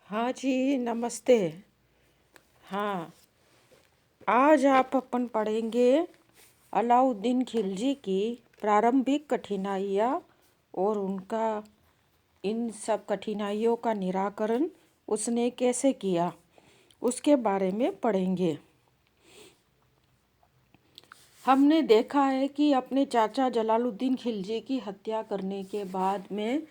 हाँ जी, नमस्ते। हाँ, आज आप अपन पढ़ेंगे अलाउद्दीन खिलजी की प्रारंभिक कठिनाइयाँ और उनका इन सब कठिनाइयों का निराकरण उसने कैसे किया, उसके बारे में पढ़ेंगे। हमने देखा है कि अपने चाचा जलालुद्दीन खिलजी की हत्या करने के बाद में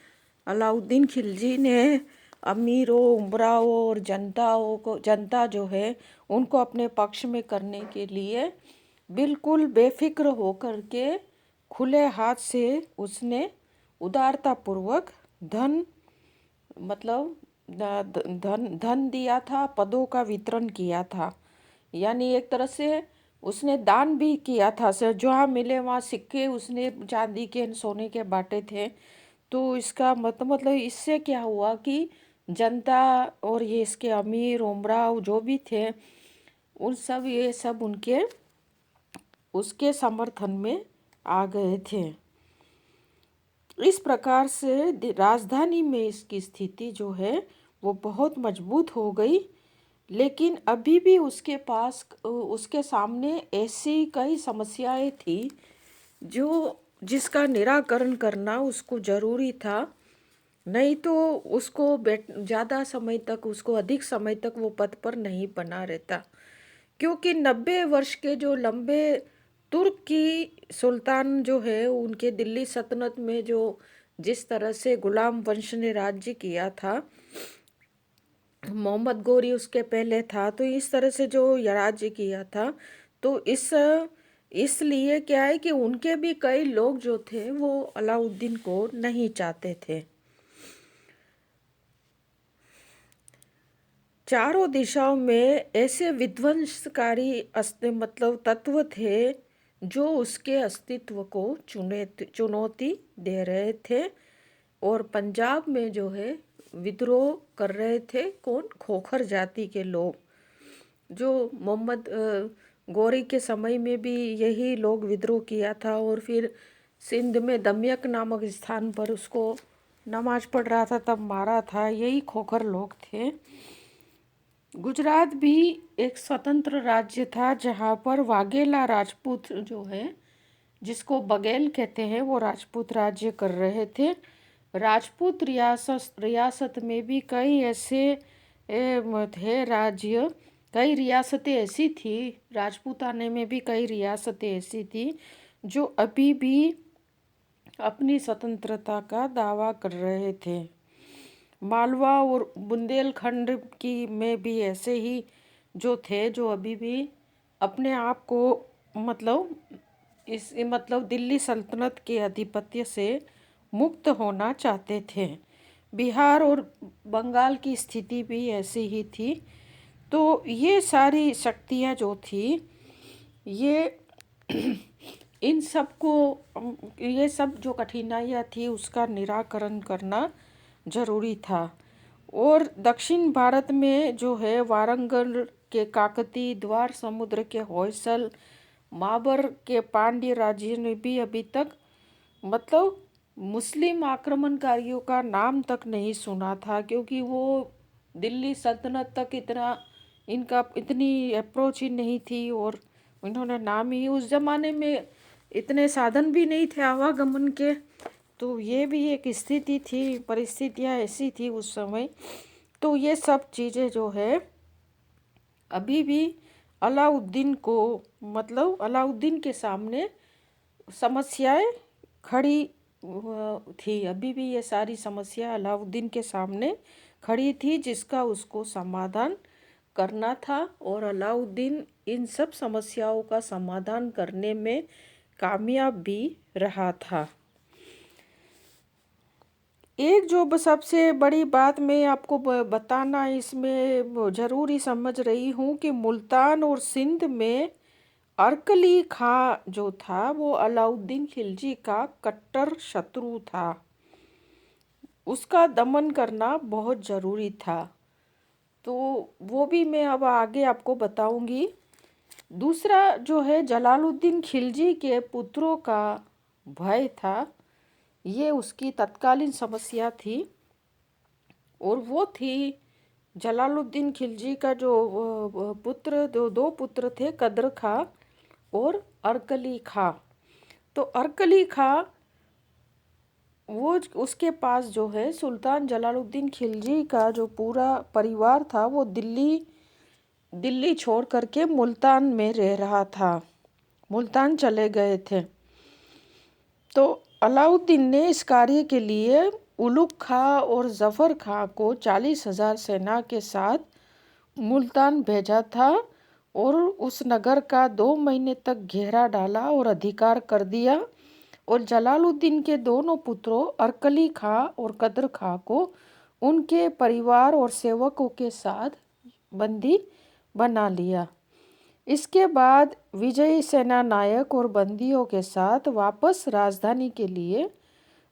अलाउद्दीन खिलजी ने अमीरों, उमराओं और जनता जो है उनको अपने पक्ष में करने के लिए बिल्कुल बेफिक्र होकर के खुले हाथ से उसने उदारतापूर्वक धन मतलब धन दिया था, पदों का वितरण किया था। यानी एक तरह से उसने दान भी किया था। सर, जहाँ मिले वहाँ सिक्के उसने चांदी के सोने के बांटे थे। तो इसका मतलब इससे क्या हुआ कि जनता और ये इसके अमीर उमराव जो भी थे उन सब ये सब उनके उसके समर्थन में आ गए थे। इस प्रकार से राजधानी में इसकी स्थिति जो है वो बहुत मजबूत हो गई। लेकिन अभी भी उसके पास उसके सामने ऐसी कई समस्याएं थी जो जिसका निराकरण करना उसको ज़रूरी था। नहीं तो उसको ज़्यादा समय तक उसको अधिक समय तक वो पद पर नहीं बना रहता, क्योंकि 90 वर्ष के जो लंबे तुर्क की सुल्तान जो है उनके दिल्ली सल्तनत में जो जिस तरह से गुलाम वंश ने राज्य किया था, मोहम्मद गोरी उसके पहले था, तो इस तरह से जो राज्य किया था, तो इसलिए क्या है कि उनके भी कई लोग जो थे वो अलाउद्दीन को नहीं चाहते थे। चारों दिशाओं में ऐसे विध्वंसकारी तत्व थे जो उसके अस्तित्व को चुनौती दे रहे थे। और पंजाब में जो है विद्रोह कर रहे थे कौन? खोखर जाति के लोग, जो मोहम्मद गौरी के समय में भी यही लोग विद्रोह किया था। और फिर सिंध में दमियक नामक स्थान पर उसको नमाज पढ़ रहा था तब मारा था, यही खोखर लोग थे। गुजरात भी एक स्वतंत्र राज्य था जहाँ पर वाघेला राजपूत जो है, जिसको बघेल कहते हैं, वो राजपूत राज्य कर रहे थे। राजपूत रियासत में भी कई ऐसे थे राज्य, कई रियासतें ऐसी थी, राजपूताने में भी कई रियासतें ऐसी थी जो अभी भी अपनी स्वतंत्रता का दावा कर रहे थे। मालवा और बुंदेलखंड की में भी ऐसे ही जो थे जो अभी भी अपने आप को दिल्ली सल्तनत के आधिपत्य से मुक्त होना चाहते थे। बिहार और बंगाल की स्थिति भी ऐसी ही थी। तो ये सारी शक्तियाँ जो थी ये इन सब को ये सब जो कठिनाइयाँ थी उसका निराकरण करना जरूरी था। और दक्षिण भारत में जो है वारंगल के काकती, द्वार समुद्र के होयसल, माबर के पांड्य राज्य ने भी अभी तक मुस्लिम आक्रमणकारियों का नाम तक नहीं सुना था, क्योंकि वो दिल्ली सल्तनत तक इनका इतनी अप्रोच ही नहीं थी। और इन्होंने नाम ही, उस ज़माने में इतने साधन भी नहीं थे आवागमन के। तो ये भी एक स्थिति थी, परिस्थितियाँ ऐसी थी उस समय। तो ये सब चीज़ें जो है अभी भी अलाउद्दीन को अलाउद्दीन के सामने समस्याएं खड़ी थी। अभी भी ये सारी समस्या अलाउद्दीन के सामने खड़ी थी जिसका उसको समाधान करना था। और अलाउद्दीन इन सब समस्याओं का समाधान करने में कामयाब भी रहा था। एक जो सबसे बड़ी बात मैं आपको बताना इसमें ज़रूरी समझ रही हूँ कि मुल्तान और सिंध में अरकली खां जो था वो अलाउद्दीन खिलजी का कट्टर शत्रु था। उसका दमन करना बहुत ज़रूरी था। तो वो भी मैं अब आगे आपको बताऊंगी। दूसरा जो है जलालुद्दीन खिलजी के पुत्रों का भय था, ये उसकी तत्कालीन समस्या थी। और वो थी जलालुद्दीन खिलजी का जो पुत्र दो पुत्र थे, कदर खां और अरकली खां। तो अरकली खां वो उसके पास जो है सुल्तान जलालुद्दीन खिलजी का जो पूरा परिवार था वो दिल्ली छोड़ करके मुल्तान में रह रहा था, मुल्तान चले गए थे। तो अलाउद्दीन ने इस कार्य के लिए उलुग खां और जफ़र खां को 40,000 सेना के साथ मुल्तान भेजा था और उस नगर का 2 महीने तक घेरा डाला और अधिकार कर दिया और जलालुद्दीन के दोनों पुत्रों अरकली खां और कदर खां को उनके परिवार और सेवकों के साथ बंदी बना लिया। इसके बाद विजयी सेना नायक और बंदियों के साथ वापस राजधानी के लिए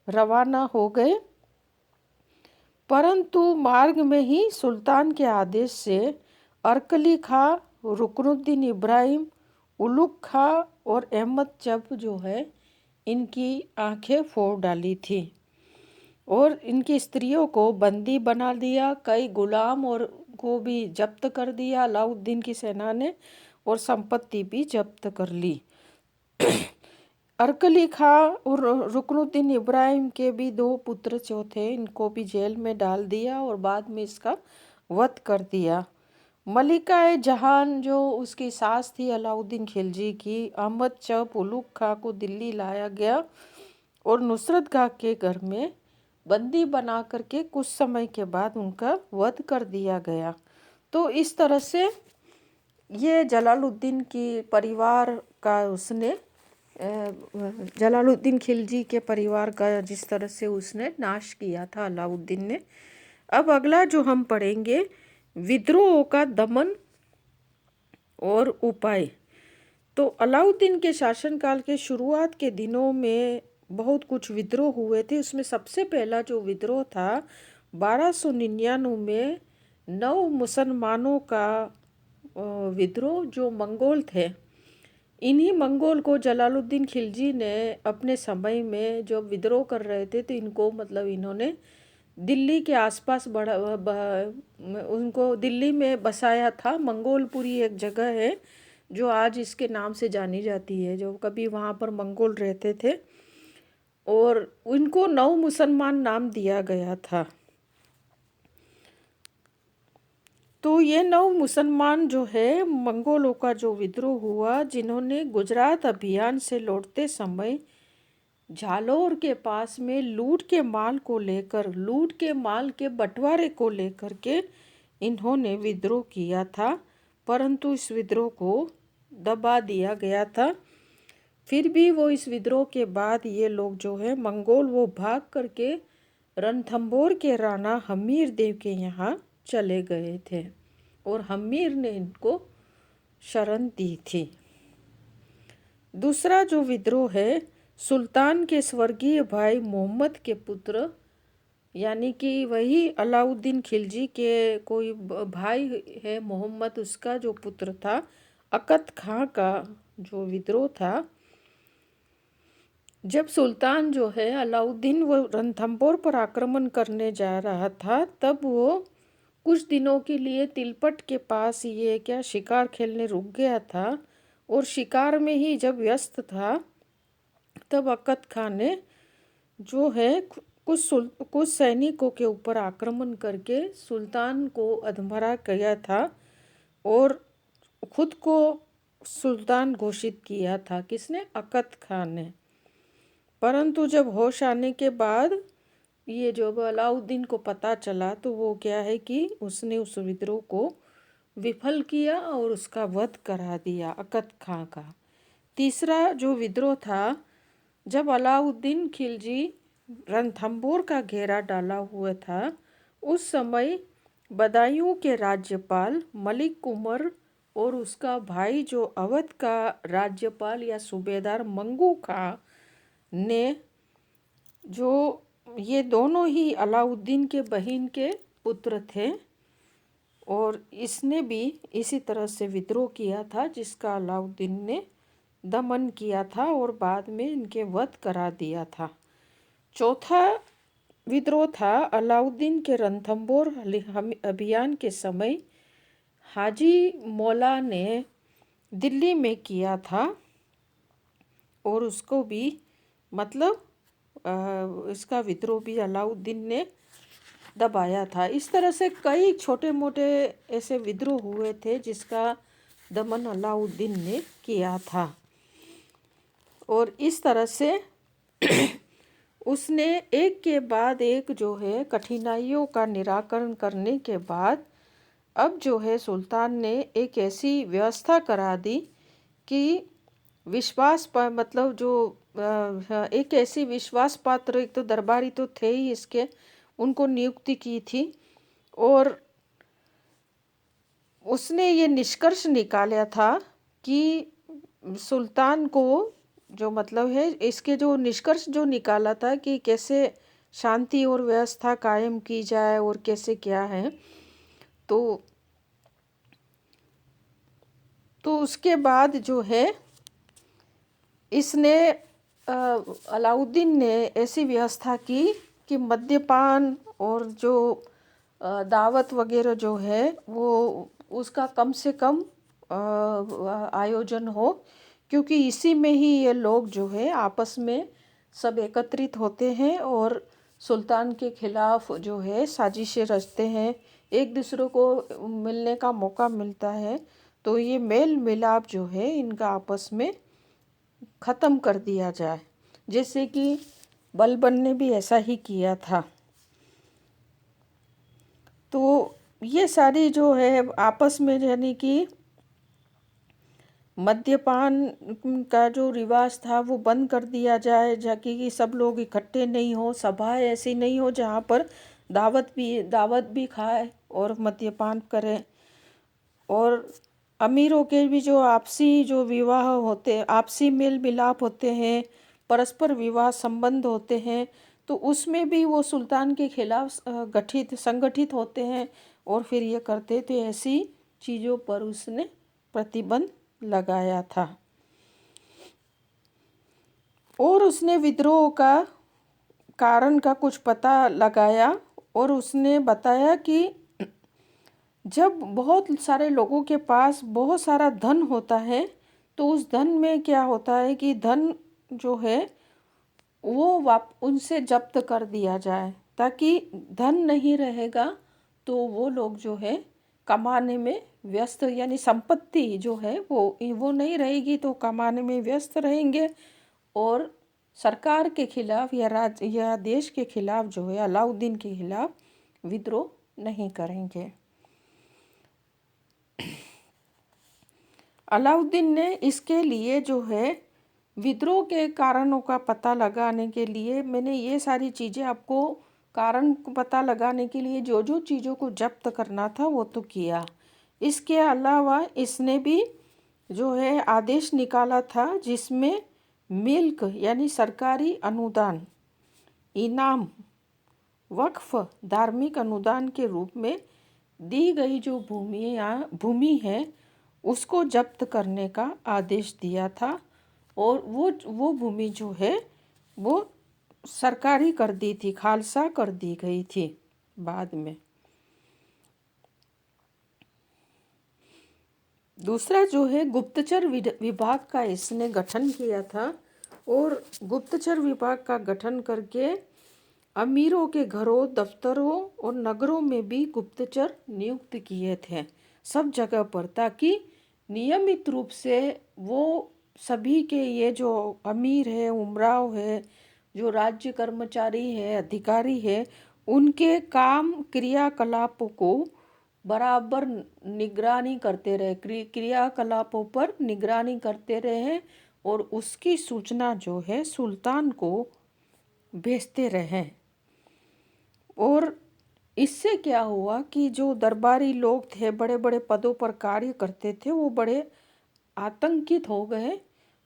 रवाना हो गए, परंतु मार्ग में ही सुल्तान के आदेश से अरकली खां, रुकनुद्दीन इब्राहिम, उलुग खां और अहमद जब जो है इनकी आंखें फोड़ डाली थी और इनकी स्त्रियों को बंदी बना दिया। कई गुलाम और को भी जब्त कर दिया अलाउद्दीन की सेना ने और संपत्ति भी जब्त कर ली। अरकली खां और रुकनुद्दीन इब्राहिम के भी 2 पुत्र जो थे इनको भी जेल में डाल दिया और बाद में इसका वध कर दिया। मलिका जहान जो उसकी सास थी अलाउद्दीन खिलजी की, अहमद जब उलुग खां को दिल्ली लाया गया और नुसरत खां के घर में बंदी बना करके कुछ समय के बाद उनका वध कर दिया गया। तो इस तरह से ये जलालुद्दीन की परिवार का उसने जलालुद्दीन खिलजी के परिवार का जिस तरह से उसने नाश किया था अलाउद्दीन ने। अब अगला जो हम पढ़ेंगे विद्रोह का दमन और उपाय। तो अलाउद्दीन के शासनकाल के शुरुआत के दिनों में बहुत कुछ विद्रोह हुए थे। उसमें सबसे पहला जो विद्रोह था 1299 में 9 मुसलमानों का विद्रोह जो मंगोल थे। इन्हीं मंगोल को जलालुद्दीन खिलजी ने अपने समय में जो विद्रोह कर रहे थे तो इनको मतलब इन्होंने दिल्ली के आसपास उनको दिल्ली में बसाया था। मंगोलपुरी एक जगह है जो आज इसके नाम से जानी जाती है, जो कभी वहाँ पर मंगोल रहते थे और उनको 9 मुसलमान नाम दिया गया था। तो ये 9 मुसलमान जो है मंगोलों का जो विद्रोह हुआ, जिन्होंने गुजरात अभियान से लौटते समय झालोर के पास में लूट के माल के बंटवारे को लेकर के इन्होंने विद्रोह किया था, परंतु इस विद्रोह को दबा दिया गया था। फिर भी वो इस विद्रोह के बाद ये लोग जो है मंगोल वो भाग करके रणथंभौर के राणा हमीर देव के यहाँ चले गए थे और हमीर ने इनको शरण दी थी। दूसरा जो विद्रोह है सुल्तान के स्वर्गीय भाई मोहम्मद के पुत्र, यानी कि वही अलाउद्दीन खिलजी के कोई भाई है मोहम्मद, उसका जो पुत्र था अकत खां का जो विद्रोह था। जब सुल्तान जो है अलाउद्दीन वो रणथंभौर पर आक्रमण करने जा रहा था, तब वो कुछ दिनों के लिए तिलपट के पास ये शिकार खेलने रुक गया था और शिकार में ही जब व्यस्त था तब अकत खां ने जो है कुछ सैनिकों के ऊपर आक्रमण करके सुल्तान को अधमरा किया था और खुद को सुल्तान घोषित किया था। किसने? अकत खां ने। परंतु जब होश आने के बाद ये जो अलाउद्दीन को पता चला तो वो क्या है कि उसने उस विद्रोह को विफल किया और उसका वध करा दिया अकत खां का। तीसरा जो विद्रोह था, जब अलाउद्दीन खिलजी रणथंभौर का घेरा डाला हुआ था, उस समय बदायूं के राज्यपाल मलिक उमर और उसका भाई जो अवध का राज्यपाल या सूबेदार मंगू खां ने, जो ये दोनों ही अलाउद्दीन के बहन के पुत्र थे और इसने भी इसी तरह से विद्रोह किया था जिसका अलाउद्दीन ने दमन किया था और बाद में इनके वध करा दिया था। चौथा विद्रोह था अलाउद्दीन के रणथंबोर अभियान के समय हाजी मौला ने दिल्ली में किया था, और उसको भी मतलब इसका विद्रोह भी अलाउद्दीन ने दबाया था। इस तरह से कई छोटे मोटे ऐसे विद्रोह हुए थे जिसका दमन अलाउद्दीन ने किया था। और इस तरह से उसने एक के बाद एक जो है कठिनाइयों का निराकरण करने के बाद अब जो है सुल्तान ने एक ऐसी व्यवस्था करा दी कि विश्वास पर मतलब जो एक ऐसी विश्वास पात्र, एक तो दरबारी तो थे ही इसके, उनको नियुक्ति की थी। और उसने ये निष्कर्ष निकाला था कि सुल्तान को जो मतलब है इसके जो निष्कर्ष जो निकाला था कि कैसे शांति और व्यवस्था कायम की जाए और कैसे क्या है, तो उसके बाद जो है इसने अलाउद्दीन ने ऐसी व्यवस्था की कि मद्यपान और जो दावत वगैरह जो है वो उसका कम से कम आयोजन हो, क्योंकि इसी में ही ये लोग जो है आपस में सब एकत्रित होते हैं और सुल्तान के खिलाफ जो है साजिशें रचते हैं, एक दूसरे को मिलने का मौका मिलता है, तो ये मेल मिलाप जो है इनका आपस में ख़त्म कर दिया जाए। जैसे कि बलबन ने भी ऐसा ही किया था। तो ये सारी जो है आपस में यानी कि मद्यपान का जो रिवाज था वो बंद कर दिया जाए, जाकि कि सब लोग इकट्ठे नहीं हो, सभाएं ऐसी नहीं हो जहाँ पर दावत भी खाए और मद्यपान करें। और अमीरों के भी जो आपसी जो विवाह होते, आपसी मेल मिलाप होते हैं, परस्पर विवाह संबंध होते हैं, तो उसमें भी वो सुल्तान के खिलाफ संगठित होते हैं और फिर ये करते थे। ऐसी चीज़ों पर उसने प्रतिबंध लगाया था। और उसने विद्रोह का कारण का कुछ पता लगाया और उसने बताया कि जब बहुत सारे लोगों के पास बहुत सारा धन होता है तो उस धन में क्या होता है कि धन जो है वो उनसे जब्त कर दिया जाए, ताकि धन नहीं रहेगा तो वो लोग जो है कमाने में व्यस्त, यानी संपत्ति जो है वो नहीं रहेगी तो कमाने में व्यस्त रहेंगे और सरकार के खिलाफ या राज्य या देश के खिलाफ जो है अलाउद्दीन के खिलाफ विद्रोह नहीं करेंगे। अलाउद्दीन ने इसके लिए जो है विद्रोह के कारणों का पता लगाने के लिए, मैंने ये सारी चीज़ें आपको कारण को पता लगाने के लिए जो जो चीज़ों को जब्त करना था वो तो किया। इसके अलावा इसने भी जो है आदेश निकाला था जिसमें मिल्क यानी सरकारी अनुदान, इनाम, वक्फ, धार्मिक अनुदान के रूप में दी गई जो भूमि है उसको जब्त करने का आदेश दिया था। और वो भूमि जो है वो सरकारी कर दी थी, खालसा कर दी गई थी बाद में। दूसरा जो है गुप्तचर विभाग का इसने गठन किया था और गुप्तचर विभाग का गठन करके अमीरों के घरों, दफ्तरों और नगरों में भी गुप्तचर नियुक्त किए थे सब जगह पर, ताकि नियमित रूप से वो सभी के ये जो अमीर है, उमराव है, जो राज्य कर्मचारी है, अधिकारी है, उनके काम क्रियाकलापों को बराबर निगरानी करते रहे, क्रियाकलापों पर निगरानी करते रहे और उसकी सूचना जो है सुल्तान को भेजते रहे। और इससे क्या हुआ कि जो दरबारी लोग थे, बड़े बड़े पदों पर कार्य करते थे, वो बड़े आतंकित हो गए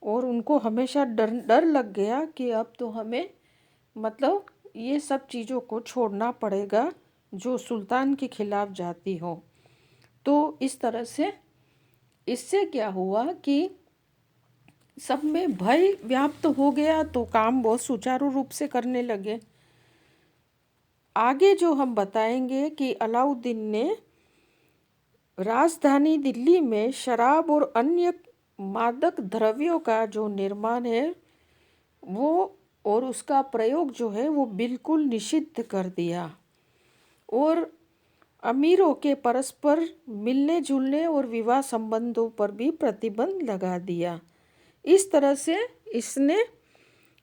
और उनको हमेशा डर लग गया कि अब तो हमें मतलब ये सब चीज़ों को छोड़ना पड़ेगा जो सुल्तान के खिलाफ जाती हो। तो इस तरह से इससे क्या हुआ कि सब में भय व्याप्त हो गया, तो काम बहुत सुचारू रूप से करने लगे। आगे जो हम बताएंगे कि अलाउद्दीन ने राजधानी दिल्ली में शराब और अन्य मादक द्रव्यों का जो निर्माण है वो और उसका प्रयोग जो है वो बिल्कुल निषिद्ध कर दिया और अमीरों के परस्पर मिलने जुलने और विवाह संबंधों पर भी प्रतिबंध लगा दिया। इस तरह से इसने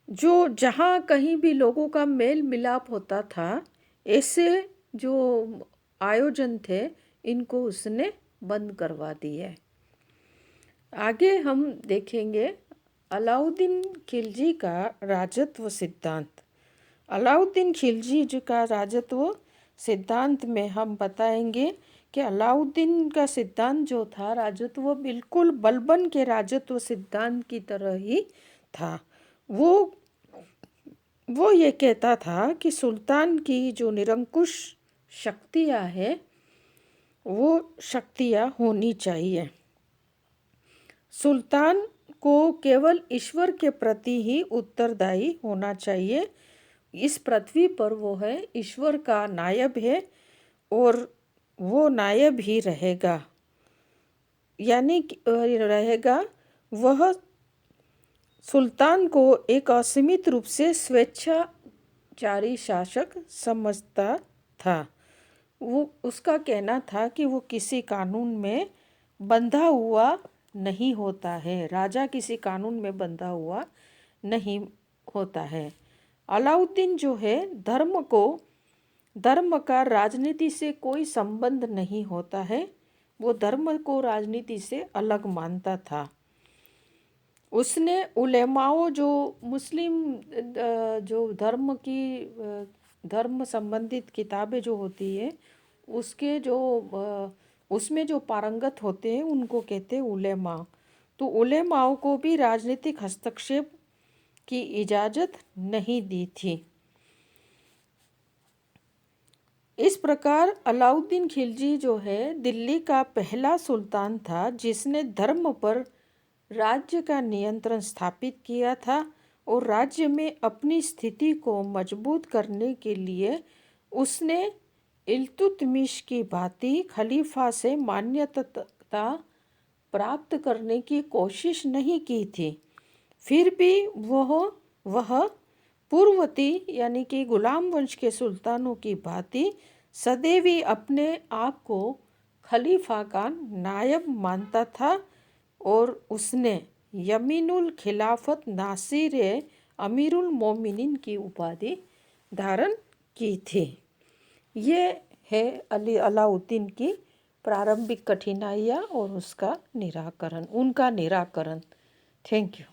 जो जहाँ कहीं भी लोगों का मेल मिलाप होता था ऐसे जो आयोजन थे इनको उसने बंद करवा दिए। आगे हम देखेंगे अलाउद्दीन खिलजी का राजत्व सिद्धांत। अलाउद्दीन खिलजी जी का राजत्व सिद्धांत में हम बताएंगे कि अलाउद्दीन का सिद्धांत जो था राजत्व बिल्कुल बलबन के राजत्व सिद्धांत की तरह ही था। वो ये कहता था कि सुल्तान की जो निरंकुश शक्तियाँ हैं वो शक्तियाँ होनी चाहिए। सुल्तान को केवल ईश्वर के प्रति ही उत्तरदायी होना चाहिए। इस पृथ्वी पर वो है ईश्वर का नायब है और वो नायब ही रहेगा, यानी रहेगा। वह सुल्तान को एक असीमित रूप से स्वेच्छाचारी शासक समझता था। वो उसका कहना था कि वो किसी कानून में बंधा हुआ नहीं होता है, राजा किसी कानून में बंधा हुआ नहीं होता है। अलाउद्दीन जो है धर्म का राजनीति से कोई संबंध नहीं होता है, वो धर्म को राजनीति से अलग मानता था। उसने उलेमाओं जो मुस्लिम जो धर्म संबंधित किताबें जो होती है उसके जो उसमें जो पारंगत होते हैं उनको कहते हैं उलेमा। तो उलेमाओं को भी राजनीतिक हस्तक्षेप की इजाज़त नहीं दी थी। इस प्रकार अलाउद्दीन खिलजी जो है दिल्ली का पहला सुल्तान था जिसने धर्म पर राज्य का नियंत्रण स्थापित किया था और राज्य में अपनी स्थिति को मजबूत करने के लिए उसने इल्तुतमिश की भांति खलीफा से मान्यता प्राप्त करने की कोशिश नहीं की थी। फिर भी वह पूर्ववर्ती यानी कि गुलाम वंश के सुल्तानों की भांति सदैव ही अपने आप को खलीफा का नायब मानता था और उसने यमीनुल खिलाफत नासिर अमीरुल मोमिनीन की उपाधि धारण की थी। ये है अलाउद्दीन की प्रारंभिक कठिनाइयाँ और उनका निराकरण। Thank you.